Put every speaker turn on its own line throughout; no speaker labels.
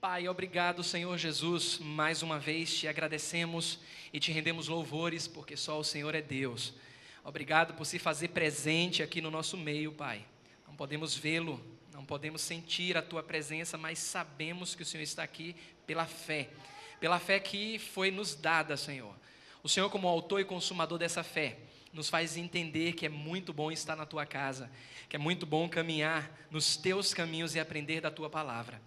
Pai, obrigado, Senhor Jesus, mais uma vez te agradecemos e te rendemos louvores, porque só o Senhor é Deus. Obrigado por se fazer presente aqui no nosso meio, Pai. Não podemos vê-lo, não podemos sentir a Tua presença, mas sabemos que o Senhor está aqui pela fé que foi nos dada, Senhor. O Senhor, como autor e consumador dessa fé, nos faz entender que é muito bom estar na Tua casa, que é muito bom caminhar nos Teus caminhos e aprender da Tua palavra.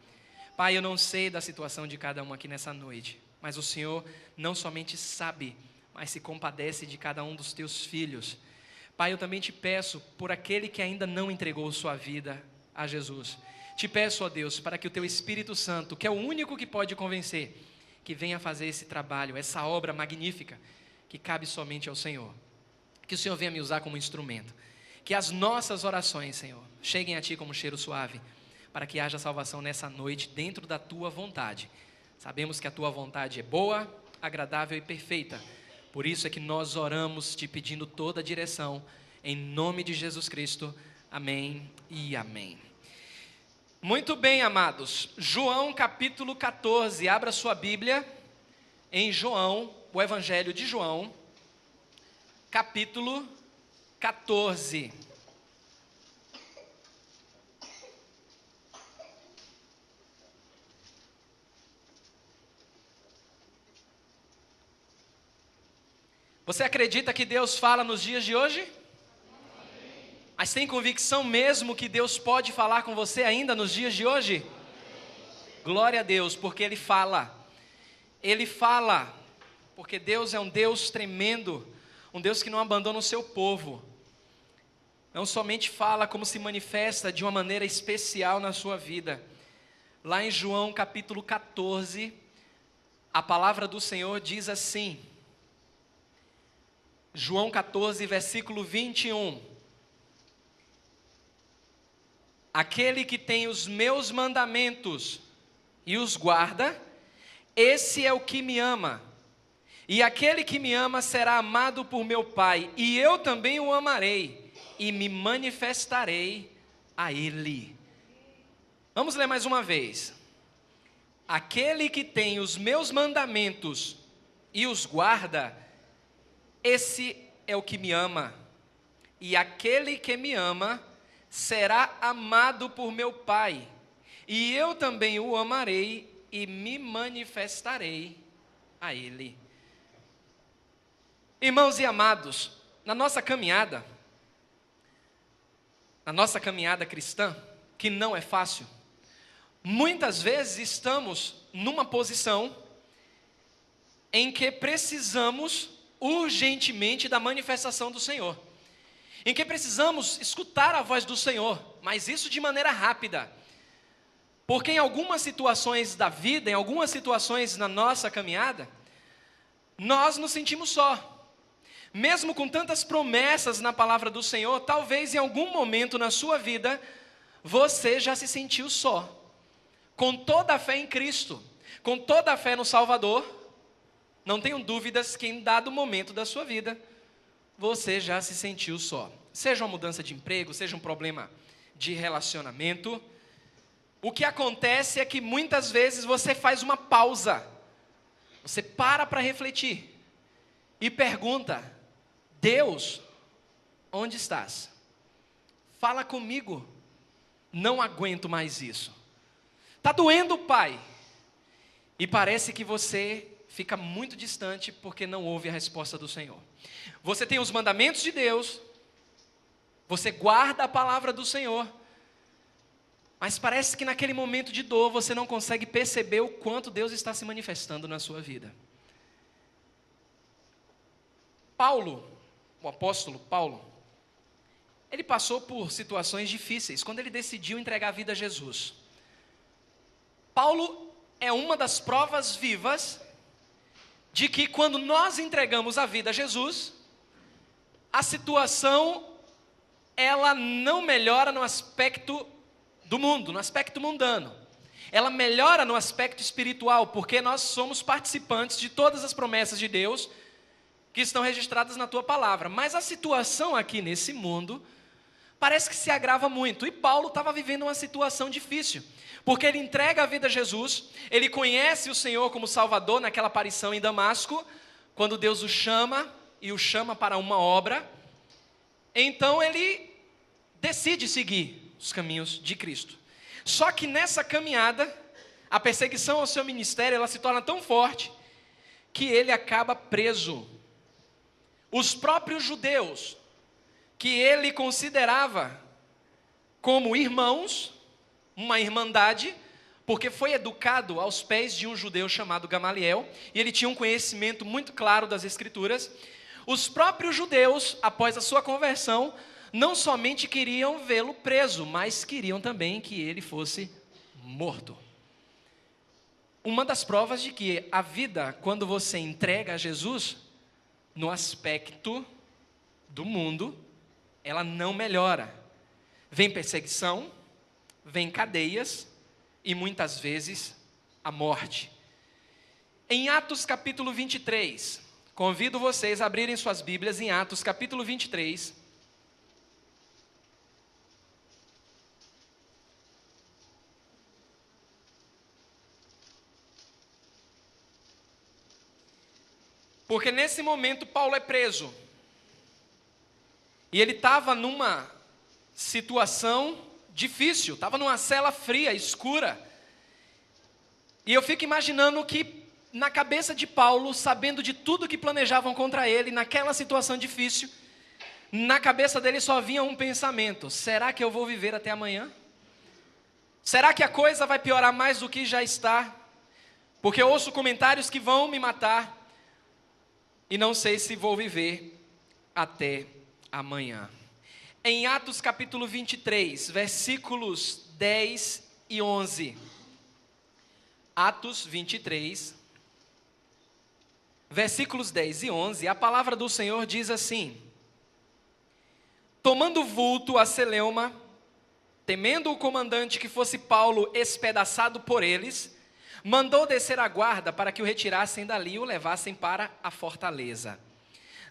Pai, eu não sei da situação de cada um aqui nessa noite, mas o Senhor não somente sabe, mas se compadece de cada um dos Teus filhos. Pai, eu também te peço por aquele que ainda não entregou sua vida a Jesus. Te peço, ó Deus, para que o Teu Espírito Santo, que é o único que pode convencer, que venha fazer esse trabalho, essa obra magnífica, que cabe somente ao Senhor. Que o Senhor venha me usar como instrumento. Que as nossas orações, Senhor, cheguem a Ti como um cheiro suave, para que haja salvação nessa noite dentro da Tua vontade. Sabemos que a Tua vontade é boa, agradável e perfeita. Por isso é que nós oramos Te pedindo toda a direção, em nome de Jesus Cristo. Amém e amém. Muito bem, amados. João capítulo 14, abra sua Bíblia em João, o Evangelho de João, capítulo 14. Você acredita que Deus fala nos dias de hoje? Amém. Mas tem convicção mesmo que Deus pode falar com você ainda nos dias de hoje? Amém. Glória a Deus, porque Ele fala. Ele fala, porque Deus é um Deus tremendo, um Deus que não abandona o seu povo. Não somente fala, como se manifesta de uma maneira especial na sua vida. Lá em João capítulo 14, a palavra do Senhor diz assim... João 14, versículo 21. Aquele que tem os meus mandamentos e os guarda, esse é o que me ama. E aquele que me ama será amado por meu Pai, e eu também o amarei, e me manifestarei a ele. Vamos ler mais uma vez. Aquele que tem os meus mandamentos e os guarda, esse é o que me ama, e aquele que me ama será amado por meu Pai, e eu também o amarei e me manifestarei a ele. Irmãos e amados, na nossa caminhada cristã, que não é fácil, muitas vezes estamos numa posição em que precisamos urgentemente da manifestação do Senhor, em que precisamos escutar a voz do Senhor, mas isso de maneira rápida, porque em algumas situações da vida, em algumas situações na nossa caminhada, nós nos sentimos só, mesmo com tantas promessas na palavra do Senhor. Talvez em algum momento na sua vida, você já se sentiu só, com toda a fé em Cristo, com toda a fé no Salvador. Não tenham dúvidas que em dado momento da sua vida, você já se sentiu só. Seja uma mudança de emprego, seja um problema de relacionamento. O que acontece é que muitas vezes você faz uma pausa. Você para refletir e pergunta: Deus, onde estás? Fala comigo. Não aguento mais isso. Está doendo, Pai. E parece que você fica muito distante porque não ouve a resposta do Senhor. Você tem os mandamentos de Deus, você guarda a palavra do Senhor, mas parece que naquele momento de dor você não consegue perceber o quanto Deus está se manifestando na sua vida. Paulo, o apóstolo Paulo, ele passou por situações difíceis quando ele decidiu entregar a vida a Jesus. Paulo é uma das provas vivas de que quando nós entregamos a vida a Jesus, a situação, ela não melhora no aspecto do mundo, no aspecto mundano. Ela melhora no aspecto espiritual, porque nós somos participantes de todas as promessas de Deus que estão registradas na Tua palavra. Mas a situação aqui nesse mundo parece que se agrava muito. E Paulo estava vivendo uma situação difícil, porque ele entrega a vida a Jesus, ele conhece o Senhor como Salvador naquela aparição em Damasco, quando Deus o chama e o chama para uma obra. Então ele decide seguir os caminhos de Cristo. Só que nessa caminhada, a perseguição ao seu ministério, ela se torna tão forte, que ele acaba preso. Os próprios judeus, que ele considerava como irmãos, uma irmandade, porque foi educado aos pés de um judeu chamado Gamaliel, e ele tinha um conhecimento muito claro das Escrituras. Os próprios judeus, após a sua conversão, não somente queriam vê-lo preso, mas queriam também que ele fosse morto. Uma das provas de que a vida, quando você entrega a Jesus, no aspecto do mundo, ela não melhora. Vem perseguição, vem cadeias e muitas vezes a morte. Em Atos capítulo 23, convido vocês a abrirem suas Bíblias em Atos capítulo 23. Porque nesse momento Paulo é preso. E ele estava numa situação difícil, estava numa cela fria, escura. E eu fico imaginando que na cabeça de Paulo, sabendo de tudo que planejavam contra ele, naquela situação difícil, na cabeça dele só vinha um pensamento: será que eu vou viver até amanhã? Será que a coisa vai piorar mais do que já está? Porque eu ouço comentários que vão me matar e não sei se vou viver até amanhã. Em Atos capítulo 23, versículos 10 e 11. Atos 23, versículos 10 e 11, a palavra do Senhor diz assim: tomando vulto a Celeuma, temendo o comandante que fosse Paulo espedaçado por eles, mandou descer a guarda para que o retirassem dali e o levassem para a fortaleza.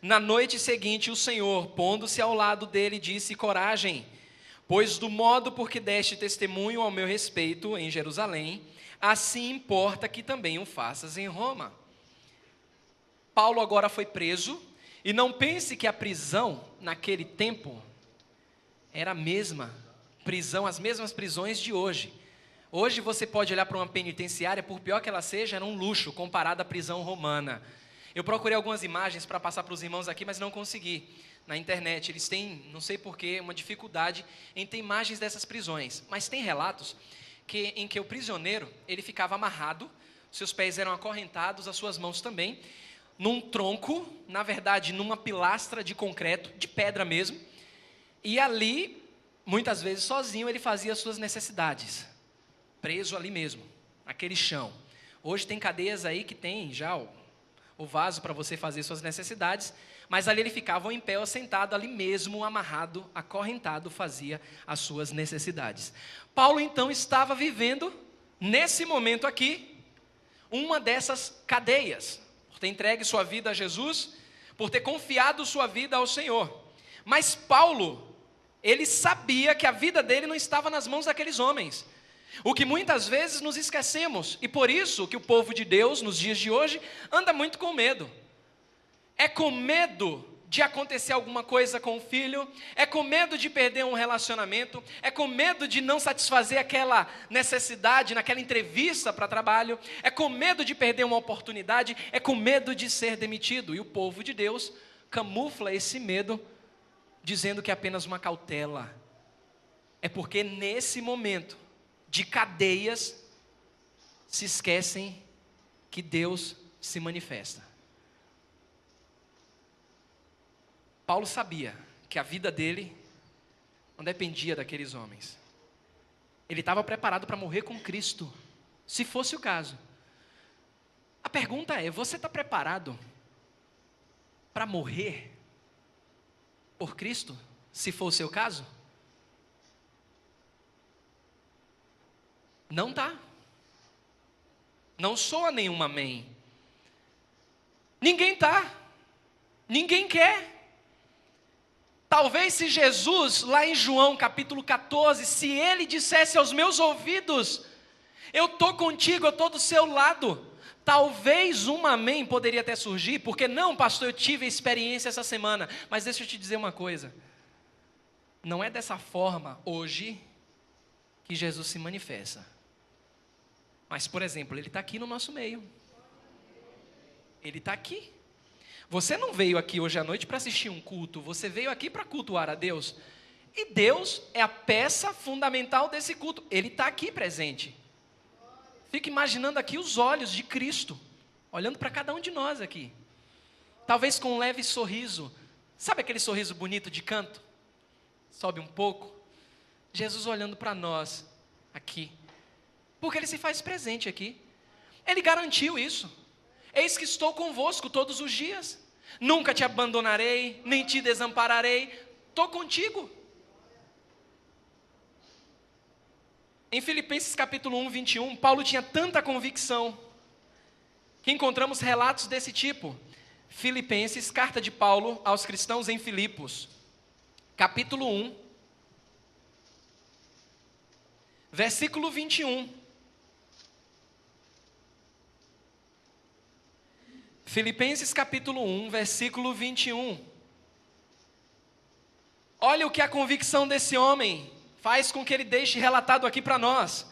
Na noite seguinte, o Senhor, pondo-se ao lado dele, disse: coragem, pois do modo por que deste testemunho ao meu respeito em Jerusalém, assim importa que também o faças em Roma. Paulo agora foi preso, e não pense que a prisão naquele tempo era a mesma prisão, as mesmas prisões de hoje. Hoje você pode olhar para uma penitenciária, por pior que ela seja, era um luxo comparado à prisão romana. Eu procurei algumas imagens para passar para os irmãos aqui, mas não consegui. Na internet, eles têm, não sei porquê, uma dificuldade em ter imagens dessas prisões. Mas tem relatos em que o prisioneiro, ele ficava amarrado, seus pés eram acorrentados, as suas mãos também, num tronco, na verdade, numa pilastra de concreto, de pedra mesmo. E ali, muitas vezes sozinho, ele fazia as suas necessidades. Preso ali mesmo, naquele chão. Hoje tem cadeias aí que tem já o vaso para você fazer suas necessidades, mas ali ele ficava em pé ou sentado ali mesmo, amarrado, acorrentado, fazia as suas necessidades. Paulo então estava vivendo, nesse momento aqui, uma dessas cadeias, por ter entregue sua vida a Jesus, por ter confiado sua vida ao Senhor. Mas Paulo, ele sabia que a vida dele não estava nas mãos daqueles homens. O que muitas vezes nos esquecemos, e por isso que o povo de Deus, nos dias de hoje, anda muito com medo. É com medo de acontecer alguma coisa com o filho, é com medo de perder um relacionamento, é com medo de não satisfazer aquela necessidade naquela entrevista para trabalho, é com medo de perder uma oportunidade, é com medo de ser demitido. E o povo de Deus camufla esse medo, dizendo que é apenas uma cautela. É porque nesse momento de cadeias, se esquecem que Deus se manifesta. Paulo sabia que a vida dele não dependia daqueles homens. Ele estava preparado para morrer com Cristo, se fosse o caso. A pergunta é: você está preparado para morrer por Cristo, se for o seu caso? Não está. Não soa nenhum amém. Ninguém está. Ninguém quer. Talvez se Jesus, lá em João capítulo 14, se ele dissesse aos meus ouvidos, eu estou contigo, eu estou do seu lado, talvez um amém poderia até surgir, porque não, pastor, eu tive a experiência essa semana, mas deixa eu te dizer uma coisa, não é dessa forma hoje que Jesus se manifesta. Mas, por exemplo, ele está aqui no nosso meio. Ele está aqui. Você não veio aqui hoje à noite para assistir um culto, você veio aqui para cultuar a Deus. E Deus é a peça fundamental desse culto. Ele está aqui presente. Fica imaginando aqui os olhos de Cristo, olhando para cada um de nós aqui. Talvez com um leve sorriso. Sabe aquele sorriso bonito de canto? Sobe um pouco. Jesus olhando para nós aqui. Porque Ele se faz presente aqui. Ele garantiu isso. Eis que estou convosco todos os dias. Nunca te abandonarei, nem te desampararei. Estou contigo. Em Filipenses capítulo 1, 21, Paulo tinha tanta convicção que encontramos relatos desse tipo. Filipenses, carta de Paulo aos cristãos em Filipos, capítulo 1, versículo 21. Filipenses capítulo 1, versículo 21. Olha o que a convicção desse homem faz com que ele deixe relatado aqui para nós.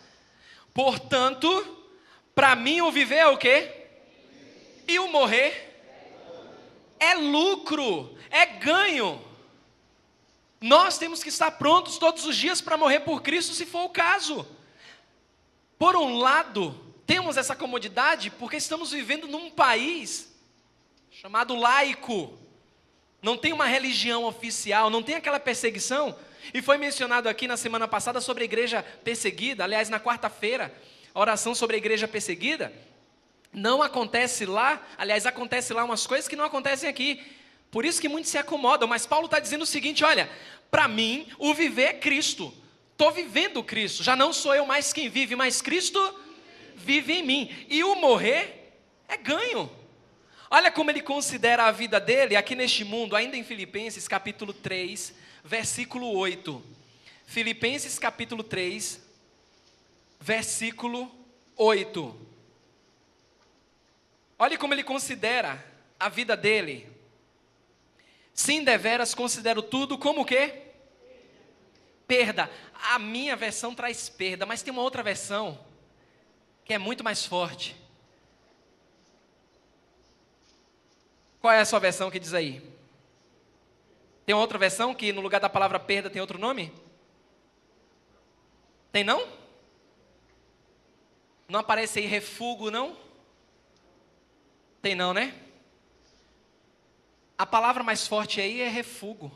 Portanto, para mim o viver é o quê? E o morrer é lucro, é ganho. Nós temos que estar prontos todos os dias para morrer por Cristo, se for o caso. Por um lado, temos essa comodidade porque estamos vivendo num país chamado laico. Não tem uma religião oficial, não tem aquela perseguição. E foi mencionado aqui na semana passada sobre a igreja perseguida. Aliás, na quarta-feira, a oração sobre a igreja perseguida. Não acontece lá, aliás, acontece lá umas coisas que não acontecem aqui. Por isso que muitos se acomodam. Mas Paulo está dizendo o seguinte, olha, para mim o viver é Cristo. Estou vivendo Cristo. Já não sou eu mais quem vive, mas Cristo vive em mim. E o morrer é ganho. Olha como ele considera a vida dele aqui neste mundo, ainda em Filipenses capítulo 3, versículo 8. Filipenses capítulo 3, versículo 8. Olha como ele considera a vida dele. Sim, deveras considero tudo como o quê? Perda. A minha versão traz perda, mas tem uma outra versão que é muito mais forte. Qual é a sua versão que diz aí? Tem outra versão que no lugar da palavra perda tem outro nome? Tem não? Não aparece aí refúgio, não? Tem não, né? A palavra mais forte aí é refúgio.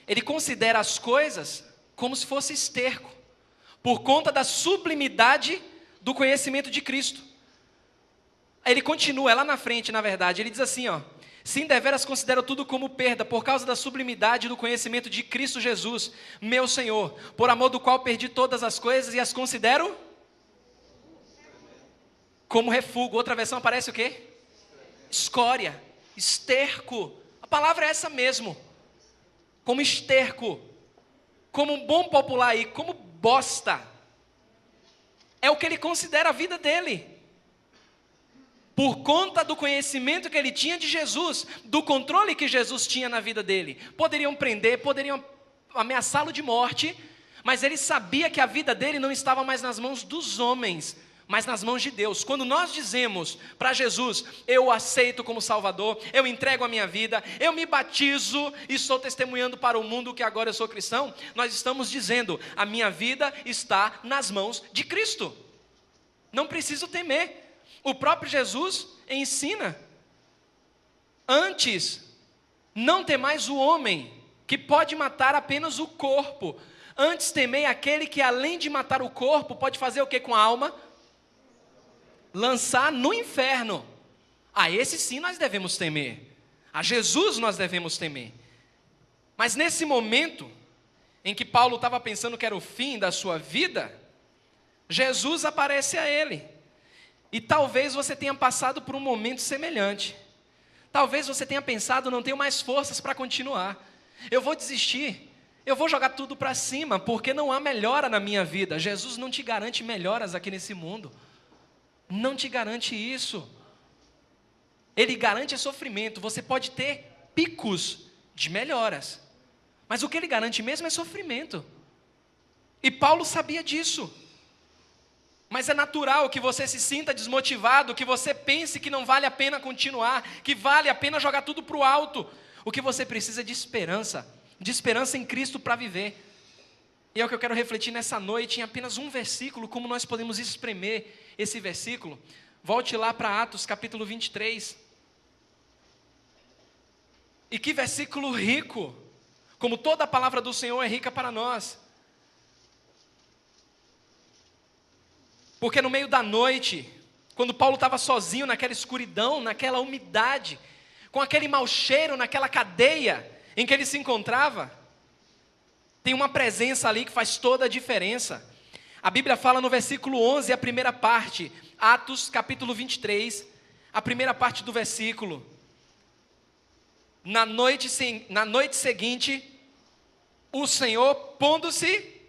Ele considera as coisas como se fosse esterco, por conta da sublimidade do conhecimento de Cristo. Aí ele continua, é lá na frente, na verdade, ele diz assim, ó: sim, deveras considero tudo como perda, por causa da sublimidade do conhecimento de Cristo Jesus, meu Senhor, por amor do qual perdi todas as coisas e as considero como refúgio. Outra versão aparece o quê? Escória, esterco. A palavra é essa mesmo, como esterco, como um bom popular aí, como bosta. É o que ele considera a vida dele. Por conta do conhecimento que ele tinha de Jesus, do controle que Jesus tinha na vida dele. Poderiam prender, poderiam ameaçá-lo de morte, mas ele sabia que a vida dele não estava mais nas mãos dos homens, mas nas mãos de Deus. Quando nós dizemos para Jesus, eu o aceito como Salvador, eu entrego a minha vida, eu me batizo e estou testemunhando para o mundo que agora eu sou cristão, nós estamos dizendo, a minha vida está nas mãos de Cristo. Não preciso temer. O próprio Jesus ensina, antes, não temais o homem, que pode matar apenas o corpo, antes temei aquele que além de matar o corpo, pode fazer o que com a alma? Lançar no inferno. A esse sim nós devemos temer, a Jesus nós devemos temer. Mas nesse momento, em que Paulo estava pensando que era o fim da sua vida, Jesus aparece a ele. E talvez você tenha passado por um momento semelhante. Talvez você tenha pensado, não tenho mais forças para continuar. Eu vou desistir. Eu vou jogar tudo para cima, porque não há melhora na minha vida. Jesus não te garante melhoras aqui nesse mundo. Não te garante isso. Ele garante sofrimento. Você pode ter picos de melhoras, mas o que ele garante mesmo é sofrimento. E Paulo sabia disso. Mas é natural que você se sinta desmotivado, que você pense que não vale a pena continuar, que vale a pena jogar tudo para o alto. O que você precisa é de esperança em Cristo para viver. E é o que eu quero refletir nessa noite, em apenas um versículo, como nós podemos espremer esse versículo. Volte lá para Atos capítulo 23. E que versículo rico, como toda a palavra do Senhor é rica para nós. Porque no meio da noite, quando Paulo estava sozinho naquela escuridão, naquela umidade, com aquele mau cheiro naquela cadeia em que ele se encontrava, tem uma presença ali que faz toda a diferença. A Bíblia fala no versículo 11, a primeira parte, Atos capítulo 23, a primeira parte do versículo. Na noite seguinte, o Senhor pondo-se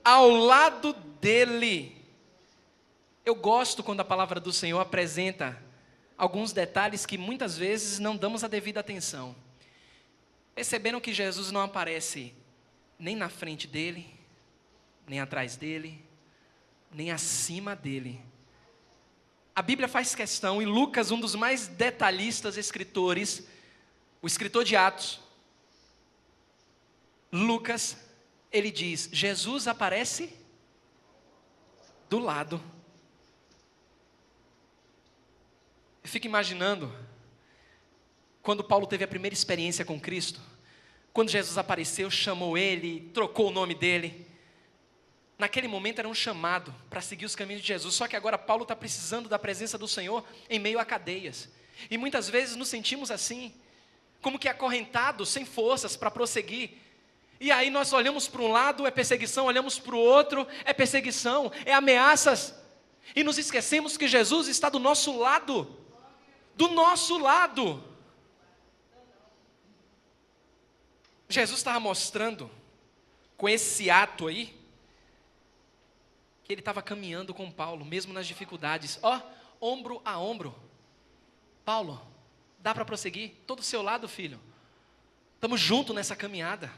ao lado dele. Eu gosto quando a palavra do Senhor apresenta alguns detalhes que muitas vezes não damos a devida atenção. Perceberam que Jesus não aparece nem na frente dele, nem atrás dele, nem acima dele. A Bíblia faz questão, e Lucas, um dos mais detalhistas escritores, o escritor de Atos, Lucas, ele diz, Jesus aparece do lado. Eu fico imaginando, quando Paulo teve a primeira experiência com Cristo, quando Jesus apareceu, chamou ele, trocou o nome dele. Naquele momento era um chamado para seguir os caminhos de Jesus. Só que agora Paulo está precisando da presença do Senhor em meio a cadeias. E muitas vezes nos sentimos assim, como que acorrentados, sem forças para prosseguir. E aí nós olhamos para um lado, é perseguição, olhamos para o outro, é perseguição, é ameaças. E nos esquecemos que Jesus está do nosso lado. Do nosso lado. Jesus estava mostrando, com esse ato aí, que ele estava caminhando com Paulo, mesmo nas dificuldades. Ombro a ombro. Paulo, dá para prosseguir? Estou do seu lado, filho. Estamos juntos nessa caminhada.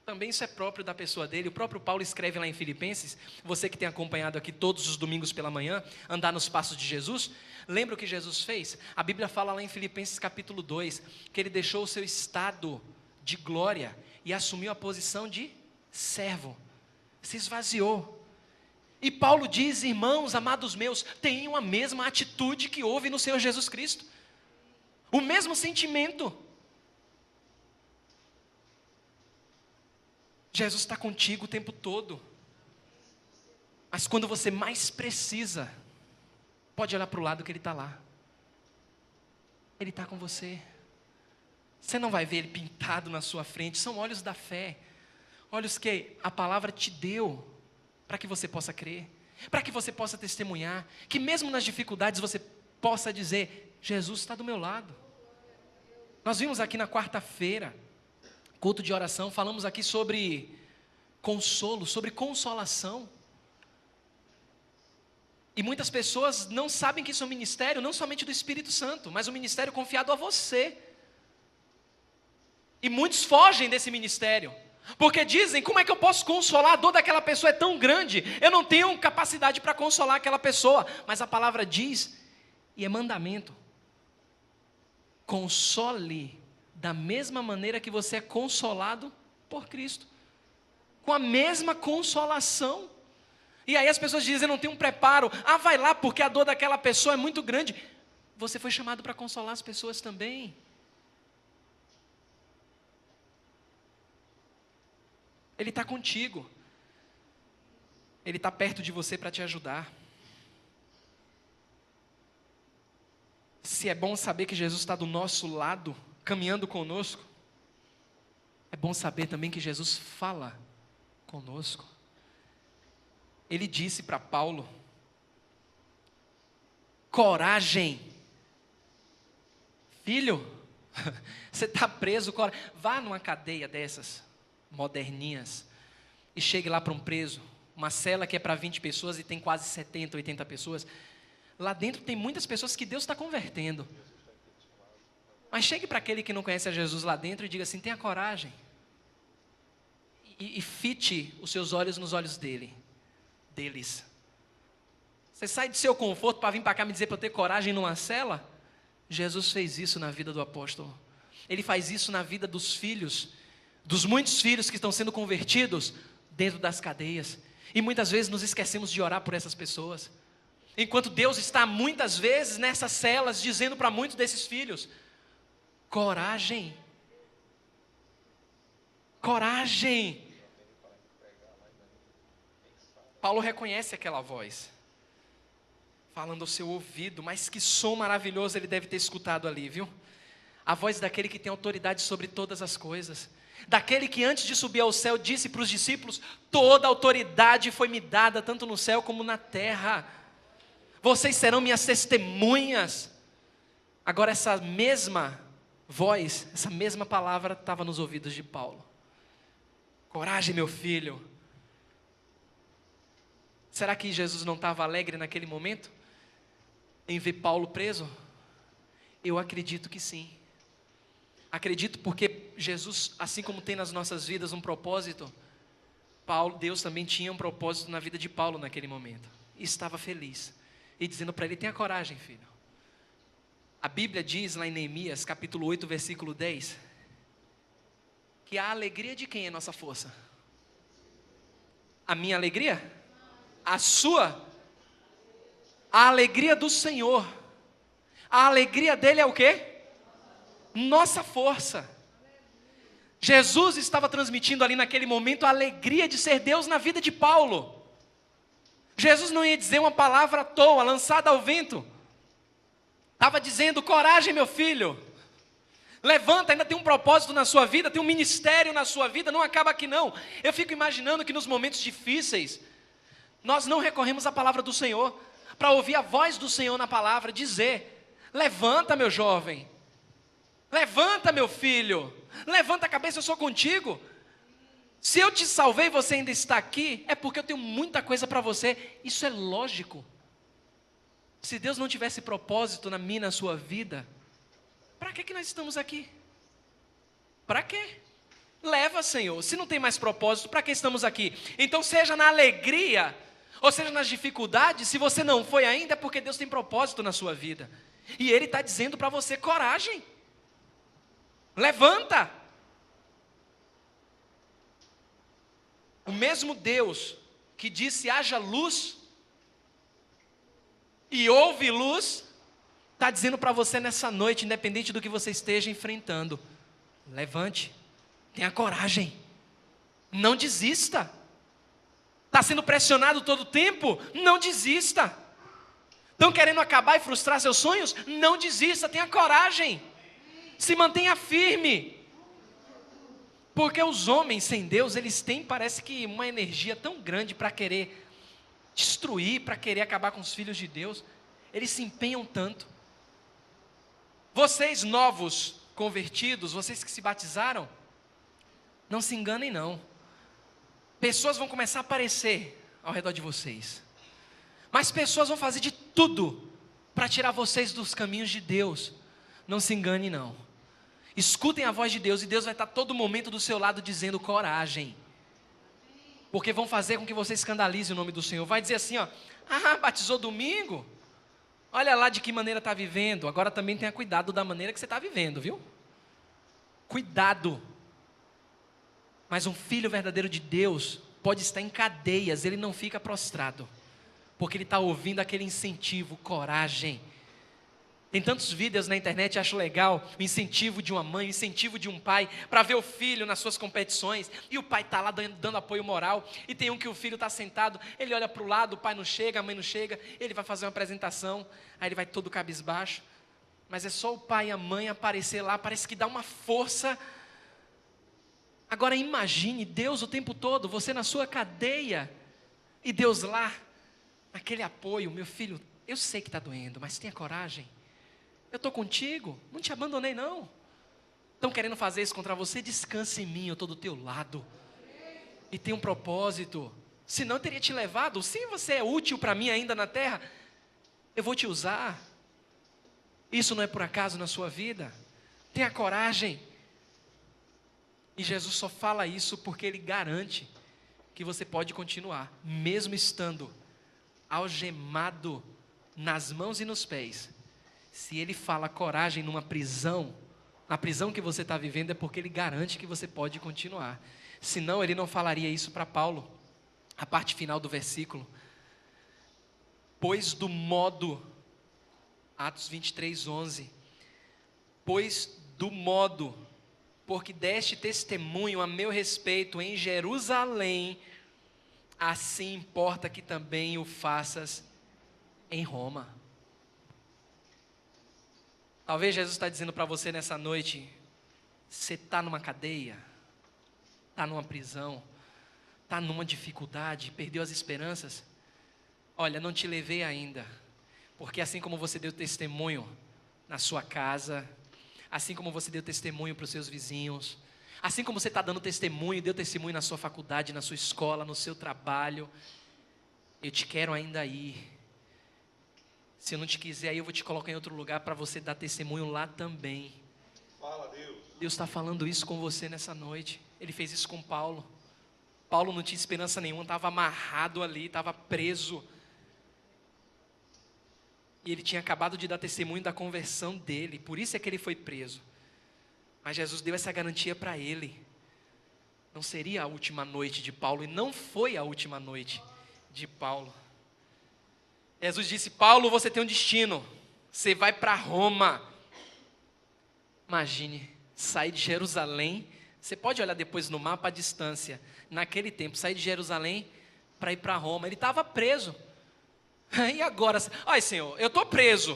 Também isso é próprio da pessoa dele. O próprio Paulo escreve lá em Filipenses, você que tem acompanhado aqui todos os domingos pela manhã, andar nos passos de Jesus, lembra o que Jesus fez? A Bíblia fala lá em Filipenses capítulo 2, que ele deixou o seu estado de glória e assumiu a posição de servo. Se esvaziou. E Paulo diz, irmãos, amados meus, tenham a mesma atitude que houve no Senhor Jesus Cristo. O mesmo sentimento. Jesus está contigo o tempo todo. Mas quando você mais precisa, pode olhar para o lado que Ele está lá. Ele está com você. Você não vai ver Ele pintado na sua frente. São olhos da fé. Olhos que a palavra te deu para que você possa crer, para que você possa testemunhar, que mesmo nas dificuldades você possa dizer, Jesus está do meu lado. Nós vimos aqui na quarta-feira, culto de oração, falamos aqui sobre consolo, sobre consolação. E muitas pessoas não sabem que isso é um ministério, não somente do Espírito Santo, mas um ministério confiado a você. E muitos fogem desse ministério, porque dizem, como é que eu posso consolar? A dor daquela pessoa é tão grande, eu não tenho capacidade para consolar aquela pessoa. Mas a palavra diz, e é mandamento, console da mesma maneira que você é consolado por Cristo, com a mesma consolação. E aí as pessoas dizem, eu não tenho um preparo. Vai lá, porque a dor daquela pessoa é muito grande. Você foi chamado para consolar as pessoas também. Ele está contigo. Ele está perto de você para te ajudar. Se é bom saber que Jesus está do nosso lado, caminhando conosco, é bom saber também que Jesus fala conosco. Ele disse para Paulo, coragem, filho, Você está preso, vá numa cadeia dessas, moderninhas, e chegue lá para um preso, uma cela que é para 20 pessoas e tem quase 70, 80 pessoas. Lá dentro tem muitas pessoas que Deus está convertendo. Mas chegue para aquele que não conhece a Jesus lá dentro e diga assim, tenha coragem. E fite os seus olhos nos olhos deles. Você sai do seu conforto para vir para cá me dizer para eu ter coragem numa cela? Jesus fez isso na vida do apóstolo. Ele faz isso na vida dos filhos, dos muitos filhos que estão sendo convertidos dentro das cadeias. E muitas vezes nos esquecemos de orar por essas pessoas. Enquanto Deus está muitas vezes nessas celas dizendo para muitos desses filhos, coragem. Coragem. Paulo reconhece aquela voz, falando ao seu ouvido, mas que som maravilhoso ele deve ter escutado ali, viu? A voz daquele que tem autoridade sobre todas as coisas. Daquele que antes de subir ao céu disse para os discípulos, toda autoridade foi me dada, tanto no céu como na terra. Vocês serão minhas testemunhas. Agora essa mesma voz, essa mesma palavra estava nos ouvidos de Paulo. Coragem, meu filho. Será que Jesus não estava alegre naquele momento? Em ver Paulo preso? Eu acredito que sim. Acredito porque Jesus, assim como tem nas nossas vidas um propósito, Deus também tinha um propósito na vida de Paulo naquele momento. E estava feliz. E dizendo para ele, tenha coragem, filho. A Bíblia diz lá em Neemias, capítulo 8, versículo 10, que a alegria de quem é nossa força? A minha alegria? A sua? A alegria do Senhor. A alegria dele é o quê? Nossa força. Jesus estava transmitindo ali naquele momento a alegria de ser Deus na vida de Paulo. Jesus não ia dizer uma palavra à toa, lançada ao vento. Estava dizendo, coragem, meu filho. Levanta, ainda tem um propósito na sua vida, tem um ministério na sua vida, não acaba aqui não. Eu fico imaginando que nos momentos difíceis, nós não recorremos à palavra do Senhor, para ouvir a voz do Senhor na palavra, dizer, levanta, meu jovem. Levanta, meu filho. Levanta a cabeça, eu sou contigo. Se eu te salvei e você ainda está aqui, é porque eu tenho muita coisa para você. Isso é lógico. Se Deus não tivesse propósito na minha, na sua vida, para que nós estamos aqui? Para quê? Leva, Senhor. Se não tem mais propósito, para que estamos aqui? Então, seja na alegria, ou seja nas dificuldades, se você não foi ainda, é porque Deus tem propósito na sua vida. E Ele está dizendo para você, coragem. Levanta. O mesmo Deus que disse haja luz e houve luz, está dizendo para você nessa noite, independente do que você esteja enfrentando, levante, tenha coragem, não desista. Está sendo pressionado todo o tempo? Não desista. Estão querendo acabar e frustrar seus sonhos? Não desista, tenha coragem. Se mantenha firme. Porque os homens sem Deus, eles têm, parece que uma energia tão grande para querer destruir, para querer acabar com os filhos de Deus. Eles se empenham tanto. Vocês novos convertidos, vocês que se batizaram, não se enganem não. Pessoas vão começar a aparecer ao redor de vocês. Mas pessoas vão fazer de tudo para tirar vocês dos caminhos de Deus. Não se engane não. Escutem a voz de Deus e Deus vai estar todo momento do seu lado dizendo coragem. Porque vão fazer com que você escandalize o nome do Senhor. Vai dizer assim, ó, batizou domingo? Olha lá de que maneira está vivendo. Agora também tenha cuidado da maneira que você está vivendo, viu? Cuidado. Mas um filho verdadeiro de Deus pode estar em cadeias, ele não fica prostrado. Porque ele está ouvindo aquele incentivo, coragem. Tem tantos vídeos na internet, acho legal, o incentivo de uma mãe, o incentivo de um pai, para ver o filho nas suas competições, e o pai está lá dando apoio moral, e tem um que o filho está sentado, ele olha para o lado, o pai não chega, a mãe não chega, ele vai fazer uma apresentação, aí ele vai todo cabisbaixo, mas é só o pai e a mãe aparecer lá, parece que dá uma força. Agora imagine Deus o tempo todo, você na sua cadeia, e Deus lá, aquele apoio, meu filho, eu sei que está doendo, mas tenha coragem. Eu estou contigo, não te abandonei não. Estão querendo fazer isso contra você? Descanse em mim, eu estou do teu lado. E tem um propósito. Senão eu teria te levado. Se você é útil para mim ainda na terra, eu vou te usar. Isso não é por acaso na sua vida. Tenha coragem. E Jesus só fala isso porque Ele garante que você pode continuar, mesmo estando algemado nas mãos e nos pés. Se Ele fala coragem numa prisão, na prisão que você está vivendo, é porque Ele garante que você pode continuar. Senão Ele não falaria isso para Paulo. A parte final do versículo. Pois do modo, Atos 23:11. Pois do modo, porque deste testemunho a meu respeito em Jerusalém, assim importa que também o faças em Roma. Talvez Jesus está dizendo para você nessa noite, você está numa cadeia, está numa prisão, está numa dificuldade, perdeu as esperanças. Olha, não te levei ainda, porque assim como você deu testemunho na sua casa, assim como você deu testemunho para os seus vizinhos, assim como você está dando testemunho, deu testemunho na sua faculdade, na sua escola, no seu trabalho, eu te quero ainda aí. Se eu não te quiser aí, eu vou te colocar em outro lugar para você dar testemunho lá também.
Fala, Deus.
Deus está falando isso com você nessa noite. Ele fez isso com Paulo. Paulo não tinha esperança nenhuma, estava amarrado ali, estava preso. E ele tinha acabado de dar testemunho da conversão dele, por isso é que ele foi preso. Mas Jesus deu essa garantia para ele. Não seria a última noite de Paulo, e não foi a última noite de Paulo. Jesus disse: Paulo, você tem um destino, você vai para Roma. Imagine, sair de Jerusalém, você pode olhar depois no mapa a distância, naquele tempo, sair de Jerusalém para ir para Roma. Ele estava preso. E agora? Ai, Senhor, eu estou preso.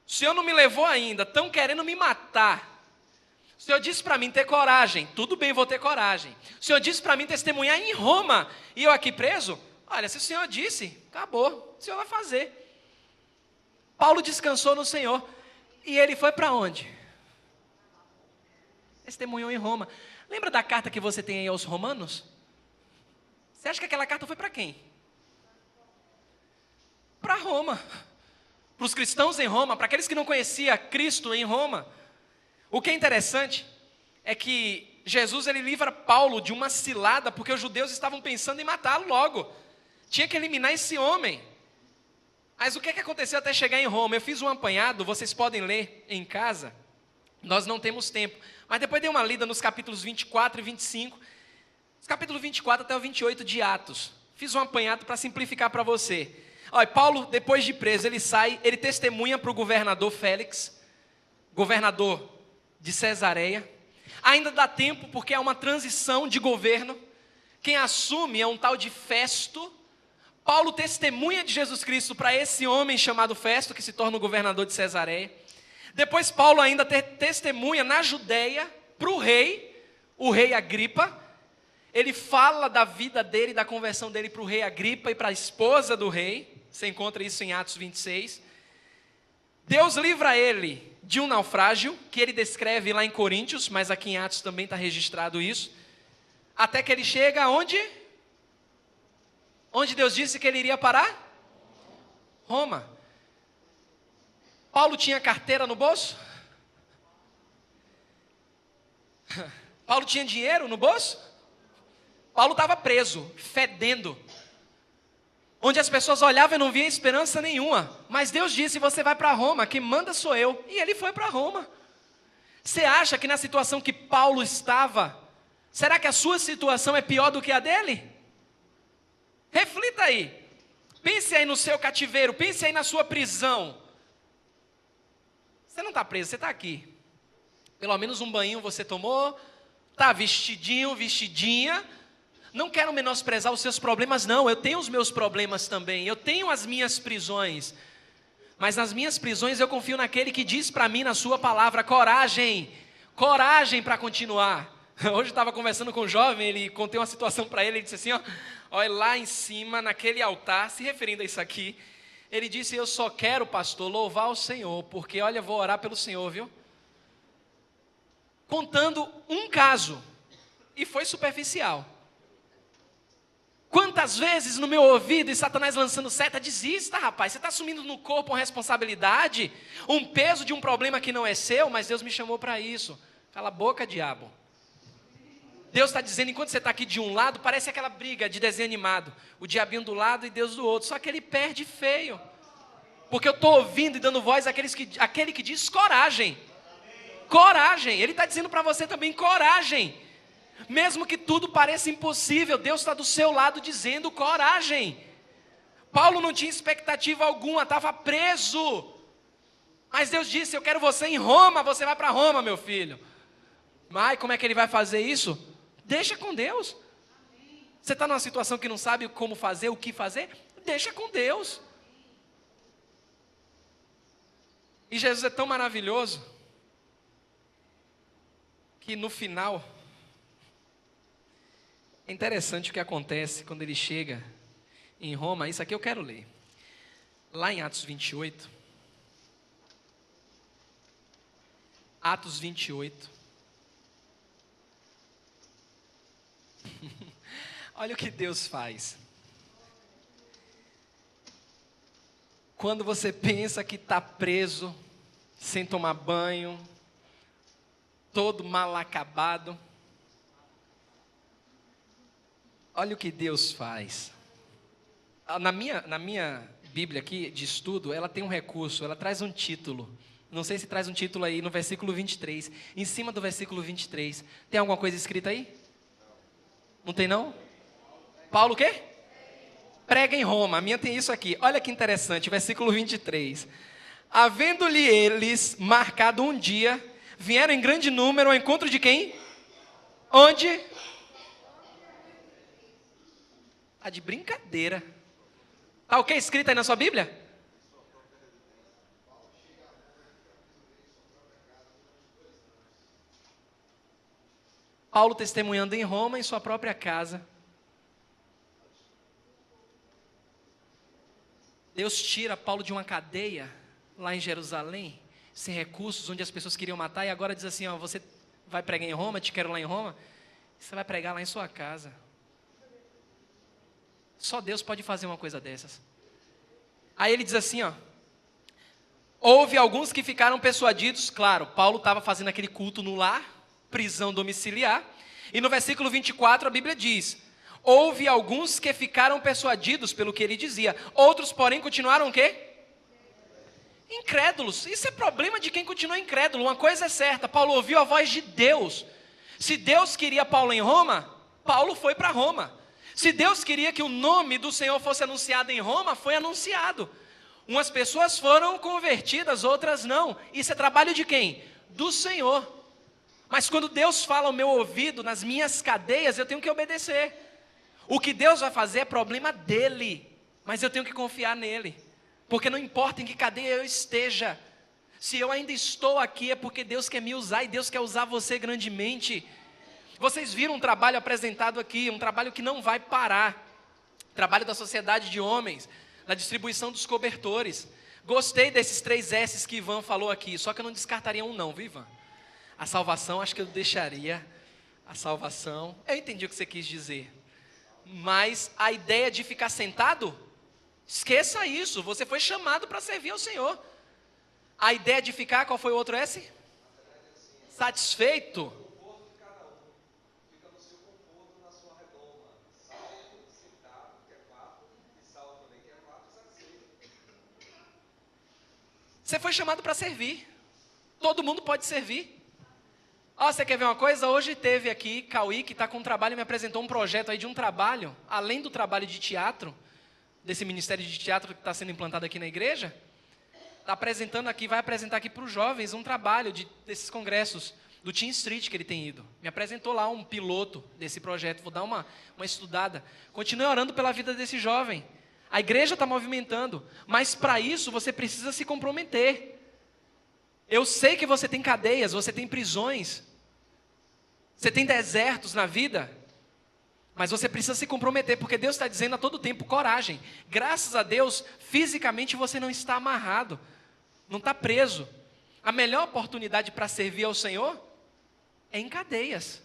O Senhor não me levou ainda, estão querendo me matar. O Senhor disse para mim ter coragem. Tudo bem, vou ter coragem. O Senhor disse para mim testemunhar em Roma, e eu aqui preso? Olha, se o Senhor disse, acabou, o Senhor vai fazer. Paulo descansou no Senhor. E ele foi para onde? Testemunhou em Roma. Lembra da carta que você tem aí aos romanos? Você acha que aquela carta foi para quem? Para Roma. Para os cristãos em Roma, para aqueles que não conheciam Cristo em Roma. O que é interessante é que Jesus ele livra Paulo de uma cilada, porque os judeus estavam pensando em matá-lo logo. Tinha que eliminar esse homem. Mas o que aconteceu até chegar em Roma? Eu fiz um apanhado, vocês podem ler em casa. Nós não temos tempo. Mas depois dei uma lida nos capítulos 24 e 25. Os capítulos 24 até o 28 de Atos. Fiz um apanhado para simplificar para você. Olha, Paulo, depois de preso, ele sai, ele testemunha para o governador Félix, governador de Cesareia. Ainda dá tempo, porque há uma transição de governo. Quem assume é um tal de Festo. Paulo testemunha de Jesus Cristo para esse homem chamado Festo, que se torna o governador de Cesareia. Depois Paulo ainda testemunha na Judeia para o rei Agripa. Ele fala da vida dele, da conversão dele para o rei Agripa e para a esposa do rei. Você encontra isso em Atos 26. Deus livra ele de um naufrágio, que ele descreve lá em Coríntios, mas aqui em Atos também está registrado isso. Até que ele chega aonde? Onde Deus disse que ele iria parar? Roma. Paulo tinha carteira no bolso? Paulo tinha dinheiro no bolso? Paulo estava preso, fedendo. Onde as pessoas olhavam e não viam esperança nenhuma. Mas Deus disse: você vai para Roma, quem manda sou eu. E ele foi para Roma. Você acha que na situação que Paulo estava, será que a sua situação é pior do que a dele? Reflita aí. Pense aí no seu cativeiro, pense aí na sua prisão. Você não está preso, você está aqui. Pelo menos um banho você tomou, está vestidinho, vestidinha. Não quero menosprezar os seus problemas, não. Eu tenho os meus problemas também. Eu tenho as minhas prisões. Mas nas minhas prisões eu confio naquele que diz para mim na sua palavra: coragem, coragem para continuar. Hoje eu estava conversando com um jovem, ele contei uma situação para ele, ele disse assim, olha lá em cima, naquele altar, se referindo a isso aqui, ele disse: eu só quero, pastor, louvar o Senhor, porque olha, vou orar pelo Senhor, viu? contando um caso, e foi superficial. Quantas vezes no meu ouvido e Satanás lançando seta, desista, rapaz, você está assumindo no corpo uma responsabilidade, um peso de um problema que não é seu, mas Deus me chamou para isso. Cala a boca, diabo. Deus está dizendo, enquanto você está aqui de um lado, parece aquela briga de desenho animado, o diabinho do lado e Deus do outro, só que ele perde feio, porque eu estou ouvindo e dando voz àquele que diz coragem, coragem, ele está dizendo para você também coragem, mesmo que tudo pareça impossível, Deus está do seu lado dizendo coragem. Paulo não tinha expectativa alguma, estava preso, mas Deus disse, eu quero você em Roma, você vai para Roma, meu filho. Mas como é que ele vai fazer isso? Deixa com Deus. Você está numa situação que não sabe como fazer, o que fazer? Deixa com Deus. E Jesus é tão maravilhoso que no final é interessante o que acontece quando ele chega em Roma. Isso aqui eu quero ler. Lá em Atos 28. Atos 28. Olha o que Deus faz. Quando você pensa que está preso, sem tomar banho, todo mal acabado, olha o que Deus faz. Na minha Bíblia aqui de estudo, ela tem um recurso, ela traz um título. Não sei se traz um título aí no versículo 23. Em cima do versículo 23, tem alguma coisa escrita aí? Não tem não? Paulo o quê? Prega em Roma. A minha tem isso aqui. Olha que interessante, versículo 23. Havendo-lhe eles marcado um dia, vieram em grande número ao encontro de quem? Onde? Tá de brincadeira. Tá o que escrito aí na sua Bíblia? Paulo testemunhando em Roma, em sua própria casa. Deus tira Paulo de uma cadeia lá em Jerusalém, sem recursos, onde as pessoas queriam matar, e agora diz assim, ó, você vai pregar em Roma, te quero lá em Roma, você vai pregar lá em sua casa. Só Deus pode fazer uma coisa dessas. Aí ele diz assim, ó, houve alguns que ficaram persuadidos, claro, Paulo estava fazendo aquele culto no lar, prisão domiciliar, e no versículo 24 a Bíblia diz, houve alguns que ficaram persuadidos pelo que ele dizia, outros porém continuaram o quê? Incrédulos. Isso é problema de quem continua incrédulo. Uma coisa é certa, Paulo ouviu a voz de Deus. Se Deus queria Paulo em Roma, Paulo foi para Roma. Se Deus queria que o nome do Senhor fosse anunciado em Roma, foi anunciado. Umas pessoas foram convertidas, outras não. Isso é trabalho de quem? Do Senhor. Mas quando Deus fala ao meu ouvido, nas minhas cadeias, eu tenho que obedecer. O que Deus vai fazer é problema dele, mas eu tenho que confiar nele, porque não importa em que cadeia eu esteja, se eu ainda estou aqui é porque Deus quer me usar e Deus quer usar você grandemente. Vocês viram um trabalho apresentado aqui, um trabalho que não vai parar, trabalho da Sociedade de Homens, na distribuição dos cobertores. Gostei desses 3 S's que Ivan falou aqui, só que eu não descartaria um não, viu Ivan? A salvação, acho que eu deixaria a salvação, eu entendi o que você quis dizer. Mas a ideia de ficar sentado, esqueça isso, você foi chamado para servir ao Senhor. A ideia de ficar, qual foi o outro S? Satisfeito. Você foi chamado para servir. Todo mundo pode servir. Ó, você quer ver uma coisa? Hoje teve aqui Cauí, que está com um trabalho, me apresentou um projeto aí de um trabalho, além do trabalho de teatro, desse ministério de teatro que está sendo implantado aqui na igreja, está apresentando aqui, vai apresentar aqui para os jovens um trabalho desses congressos, do Team Street que ele tem ido. Me apresentou lá um piloto desse projeto, vou dar uma estudada. Continue orando pela vida desse jovem. A igreja está movimentando, mas para isso você precisa se comprometer. Eu sei que você tem cadeias, você tem prisões, você tem desertos na vida, mas você precisa se comprometer, porque Deus está dizendo a todo tempo, coragem. Graças a Deus, fisicamente você não está amarrado, não está preso. A melhor oportunidade para servir ao Senhor é em cadeias.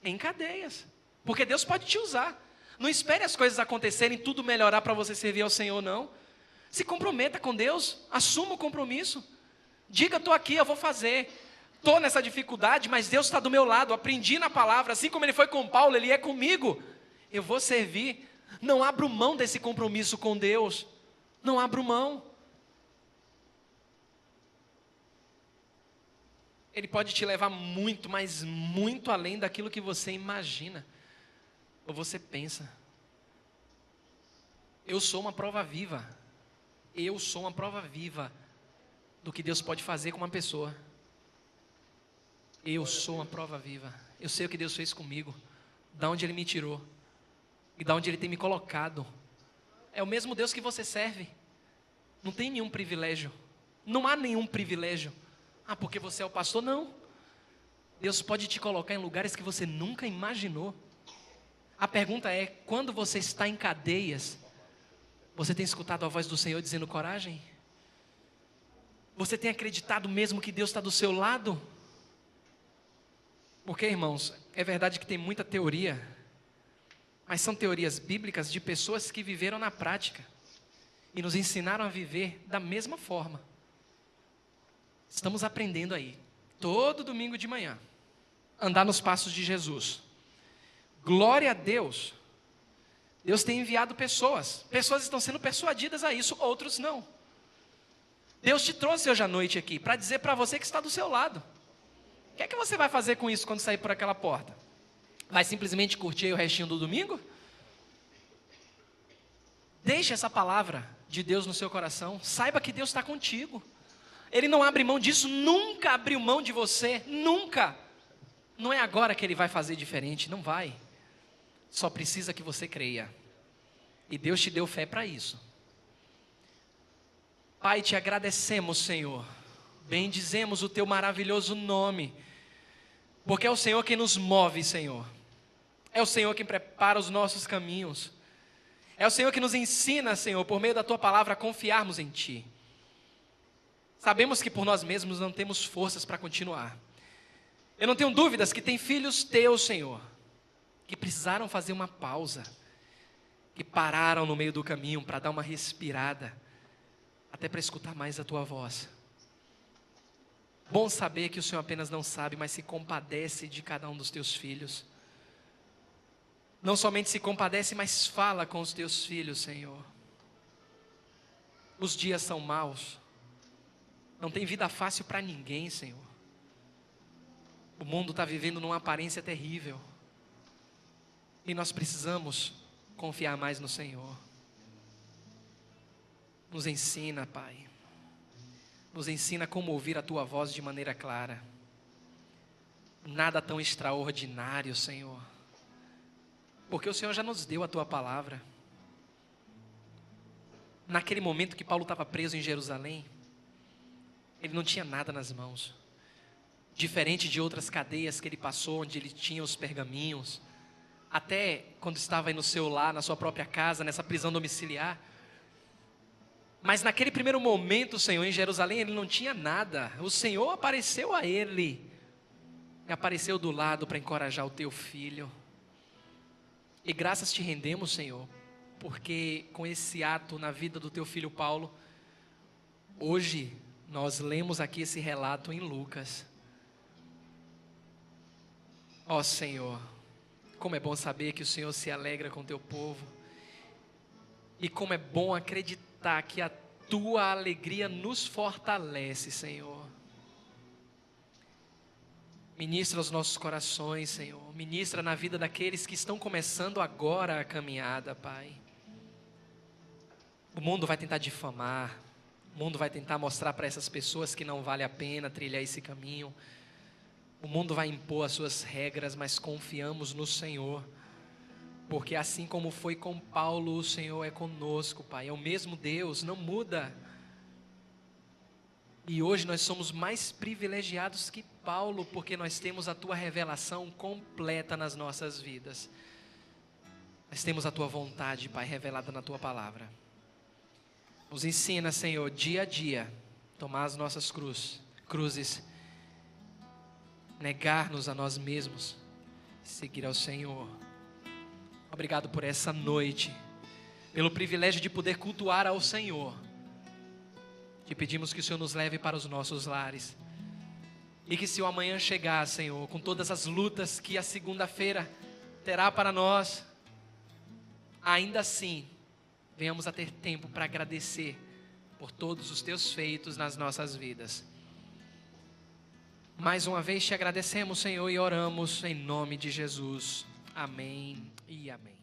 Em cadeias. Porque Deus pode te usar. Não espere as coisas acontecerem, tudo melhorar para você servir ao Senhor, não. Se comprometa com Deus, assuma o compromisso. Diga, estou aqui, eu vou fazer. Estou nessa dificuldade, mas Deus está do meu lado. Aprendi na palavra, assim como Ele foi com Paulo, Ele é comigo. Eu vou servir. Não abro mão desse compromisso com Deus. Não abro mão. Ele pode te levar muito, mas muito além daquilo que você imagina ou você pensa. Eu sou uma prova viva. Eu sou uma prova viva do que Deus pode fazer com uma pessoa. Eu sou uma prova viva. Eu sei o que Deus fez comigo, da onde Ele me tirou e da onde Ele tem me colocado. É o mesmo Deus que você serve. Não tem nenhum privilégio. Não há nenhum privilégio. Ah, porque você é o pastor? Não. Deus pode te colocar em lugares que você nunca imaginou. A pergunta é, quando você está em cadeias, você tem escutado a voz do Senhor dizendo coragem? Você tem acreditado mesmo que Deus está do seu lado? Porque, irmãos, é verdade que tem muita teoria, mas são teorias bíblicas de pessoas que viveram na prática e nos ensinaram a viver da mesma forma. Estamos aprendendo aí, todo domingo de manhã, andar nos passos de Jesus. Glória a Deus. Deus tem enviado pessoas. Pessoas estão sendo persuadidas a isso, outros não. Deus te trouxe hoje à noite aqui para dizer para você que está do seu lado. O que é que você vai fazer com isso quando sair por aquela porta? Vai simplesmente curtir o restinho do domingo? Deixe essa palavra de Deus no seu coração. Saiba que Deus está contigo. Ele não abre mão disso, nunca abriu mão de você, nunca. Não é agora que Ele vai fazer diferente, não vai. Só precisa que você creia. E Deus te deu fé para isso. Pai, te agradecemos, Senhor. Bendizemos o Teu maravilhoso nome. Porque é o Senhor quem nos move, Senhor. É o Senhor quem prepara os nossos caminhos. É o Senhor que nos ensina, Senhor, por meio da Tua palavra, a confiarmos em Ti. Sabemos que por nós mesmos não temos forças para continuar. Eu não tenho dúvidas que tem filhos Teus, Senhor, que precisaram fazer uma pausa, que pararam no meio do caminho para dar uma respirada, até para escutar mais a Tua voz. Bom saber que o Senhor apenas não sabe, mas se compadece de cada um dos Teus filhos. Não somente se compadece, mas fala com os Teus filhos, Senhor. Os dias são maus. Não tem vida fácil para ninguém, Senhor. O mundo está vivendo numa aparência terrível. E nós precisamos confiar mais no Senhor. Nos ensina, Pai. Nos ensina como ouvir a Tua voz de maneira clara. Nada tão extraordinário, Senhor. Porque o Senhor já nos deu a Tua palavra. Naquele momento que Paulo estava preso em Jerusalém, ele não tinha nada nas mãos. Diferente de outras cadeias que ele passou, onde ele tinha os pergaminhos. Até quando estava aí no seu lar, na sua própria casa, nessa prisão domiciliar. Mas naquele primeiro momento, Senhor, em Jerusalém, ele não tinha nada. O Senhor apareceu a ele. E apareceu do lado para encorajar o Teu filho. E graças te rendemos, Senhor, porque com esse ato na vida do Teu filho Paulo, hoje nós lemos aqui esse relato em Lucas. Ó Senhor, como é bom saber que o Senhor se alegra com o Teu povo. E como é bom acreditar que a Tua alegria nos fortalece, Senhor. Ministra os nossos corações, Senhor. Ministra na vida daqueles que estão começando agora a caminhada, Pai. O mundo vai tentar difamar. O mundo vai tentar mostrar para essas pessoas que não vale a pena trilhar esse caminho. O mundo vai impor as suas regras, mas confiamos no Senhor. Porque assim como foi com Paulo, o Senhor é conosco, Pai. É o mesmo Deus, não muda. E hoje nós somos mais privilegiados que Paulo, porque nós temos a Tua revelação completa nas nossas vidas. Nós temos a Tua vontade, Pai, revelada na Tua palavra. Nos ensina, Senhor, dia a dia, tomar as nossas cruzes negar-nos a nós mesmos, seguir ao Senhor. Obrigado por essa noite, pelo privilégio de poder cultuar ao Senhor. Te pedimos que o Senhor nos leve para os nossos lares. E que se o amanhã chegar, Senhor, com todas as lutas que a segunda-feira terá para nós, ainda assim, venhamos a ter tempo para agradecer por todos os teus feitos nas nossas vidas. Mais uma vez te agradecemos, Senhor, e oramos em nome de Jesus. Amém e amém.